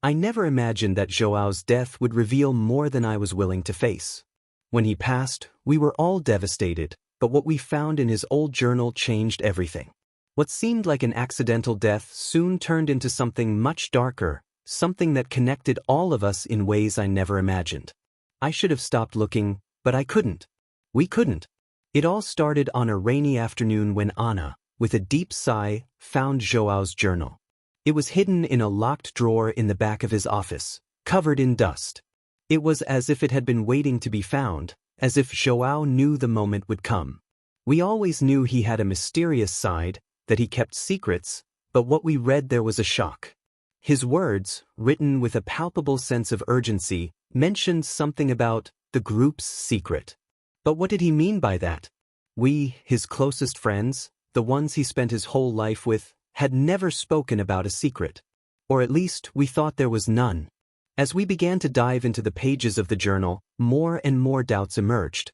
I never imagined that João's death would reveal more than I was willing to face. When he passed, we were all devastated, but what we found in his old journal changed everything. What seemed like an accidental death soon turned into something much darker, something that connected all of us in ways I never imagined. I should have stopped looking, but I couldn't. We couldn't. It all started on a rainy afternoon when Ana, with a deep sigh, found João's journal. It was hidden in a locked drawer in the back of his office, covered in dust. It was as if it had been waiting to be found, as if João knew the moment would come. We always knew he had a mysterious side, that he kept secrets, but what we read there was a shock. His words, written with a palpable sense of urgency, mentioned something about the group's secret. But what did he mean by that? We, his closest friends, the ones he spent his whole life with, had never spoken about a secret. Or at least we thought there was none. As we began to dive into the pages of the journal, more and more doubts emerged.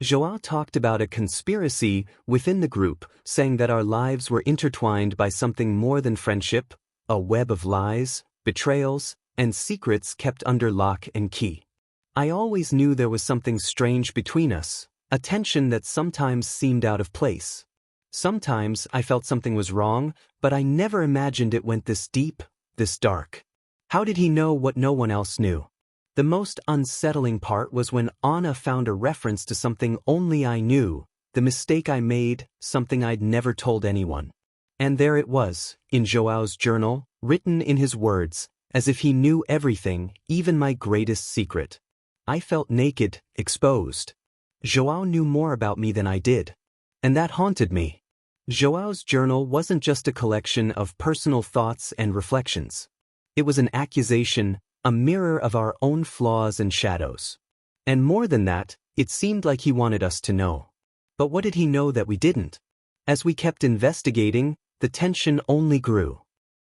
João talked about a conspiracy within the group, saying that our lives were intertwined by something more than friendship, a web of lies, betrayals, and secrets kept under lock and key. I always knew there was something strange between us, a tension that sometimes seemed out of place. Sometimes I felt something was wrong, but I never imagined it went this deep, this dark. How did he know what no one else knew? The most unsettling part was when Ana found a reference to something only I knew, the mistake I made, something I'd never told anyone. And there it was, in João's journal, written in his words, as if he knew everything, even my greatest secret. I felt naked, exposed. João knew more about me than I did. And that haunted me. João's journal wasn't just a collection of personal thoughts and reflections. It was an accusation, a mirror of our own flaws and shadows. And more than that, it seemed like he wanted us to know. But what did he know that we didn't? As we kept investigating, the tension only grew.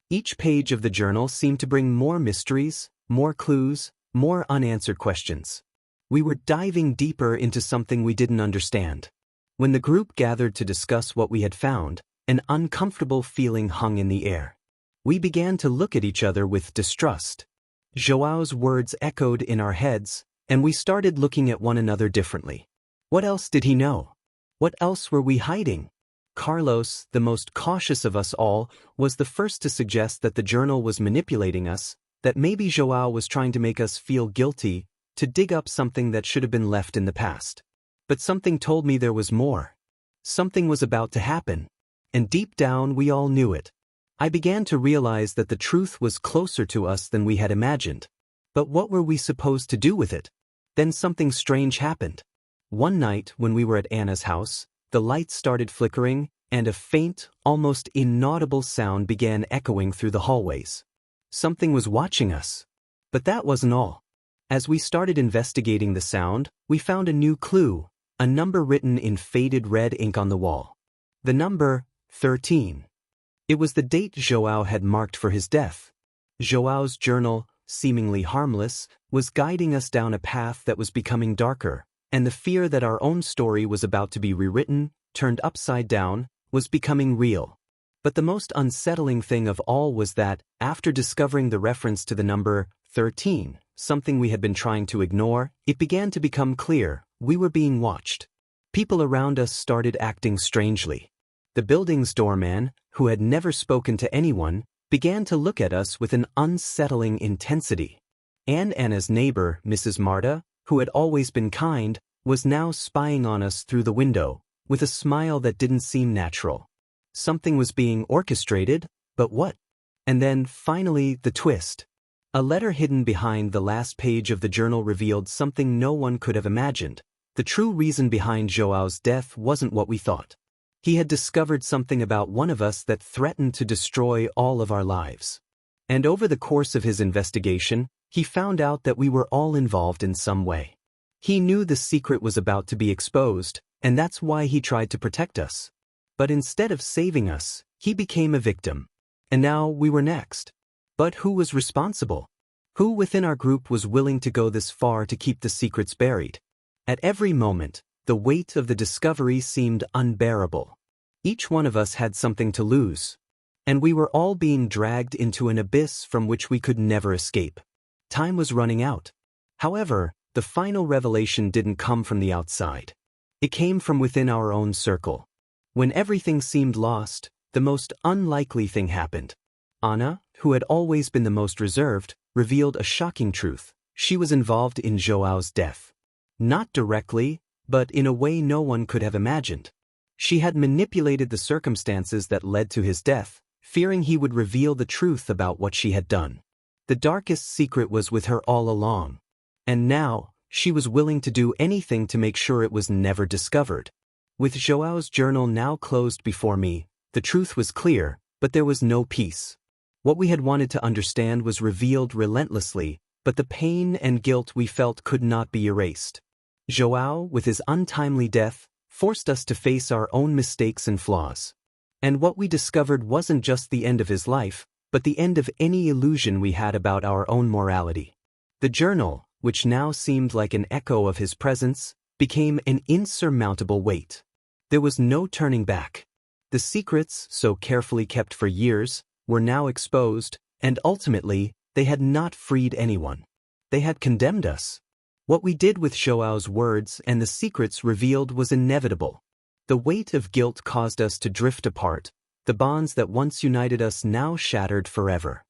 Each page of the journal seemed to bring more mysteries, more clues, more unanswered questions. We were diving deeper into something we didn't understand. When the group gathered to discuss what we had found, an uncomfortable feeling hung in the air. We began to look at each other with distrust. João's words echoed in our heads, and we started looking at one another differently. What else did he know? What else were we hiding? Carlos, the most cautious of us all, was the first to suggest that the journal was manipulating us, that maybe João was trying to make us feel guilty, to dig up something that should have been left in the past. But something told me there was more. Something was about to happen. And deep down we all knew it. I began to realize that the truth was closer to us than we had imagined. But what were we supposed to do with it? Then something strange happened. One night when we were at Anna's house, the lights started flickering, and a faint, almost inaudible sound began echoing through the hallways. Something was watching us. But that wasn't all. As we started investigating the sound, we found a new clue, a number written in faded red ink on the wall. The number 13. It was the date João had marked for his death. João's journal, seemingly harmless, was guiding us down a path that was becoming darker, and the fear that our own story was about to be rewritten, turned upside down, was becoming real. But the most unsettling thing of all was that, after discovering the reference to the number 13, something we had been trying to ignore, it began to become clear, we were being watched. People around us started acting strangely. The building's doorman, who had never spoken to anyone, began to look at us with an unsettling intensity. And Anna's neighbor, Mrs. Marta, who had always been kind, was now spying on us through the window, with a smile that didn't seem natural. Something was being orchestrated, but what? And then, finally, the twist. A letter hidden behind the last page of the journal revealed something no one could have imagined. The true reason behind João's death wasn't what we thought. He had discovered something about one of us that threatened to destroy all of our lives. And over the course of his investigation, he found out that we were all involved in some way. He knew the secret was about to be exposed, and that's why he tried to protect us. But instead of saving us, he became a victim. And now we were next. But who was responsible? Who within our group was willing to go this far to keep the secrets buried? At every moment, the weight of the discovery seemed unbearable. Each one of us had something to lose. and we were all being dragged into an abyss from which we could never escape. Time was running out. However, the final revelation didn't come from the outside. It came from within our own circle. When everything seemed lost, the most unlikely thing happened. Anna, who had always been the most reserved, revealed a shocking truth. She was involved in João's death. Not directly, but in a way no one could have imagined. She had manipulated the circumstances that led to his death, fearing he would reveal the truth about what she had done. The darkest secret was with her all along. And now, she was willing to do anything to make sure it was never discovered. With João's journal now closed before me, the truth was clear, but there was no peace. What we had wanted to understand was revealed relentlessly, but the pain and guilt we felt could not be erased. João, with his untimely death, forced us to face our own mistakes and flaws. And what we discovered wasn't just the end of his life, but the end of any illusion we had about our own morality. The journal, which now seemed like an echo of his presence, became an insurmountable weight. There was no turning back. The secrets, so carefully kept for years, were now exposed, and ultimately, they had not freed anyone. They had condemned us. What we did with João's words and the secrets revealed was inevitable. The weight of guilt caused us to drift apart. The bonds that once united us now shattered forever.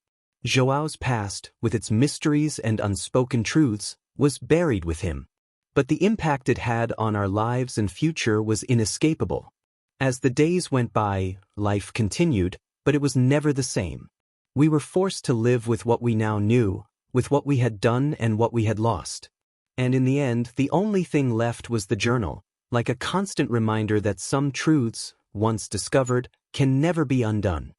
João's past, with its mysteries and unspoken truths, was buried with him. But the impact it had on our lives and future was inescapable. As the days went by, life continued, but it was never the same. We were forced to live with what we now knew, with what we had done and what we had lost. And in the end, the only thing left was the journal, like a constant reminder that some truths, once discovered, can never be undone.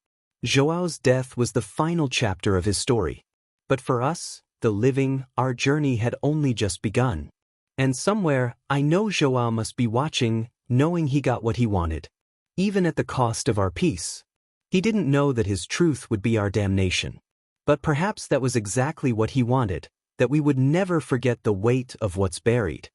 João's death was the final chapter of his story. But for us, the living, our journey had only just begun. And somewhere, I know João must be watching, knowing he got what he wanted. Even at the cost of our peace. He didn't know that his truth would be our damnation. But perhaps that was exactly what he wanted, that we would never forget the weight of what's buried.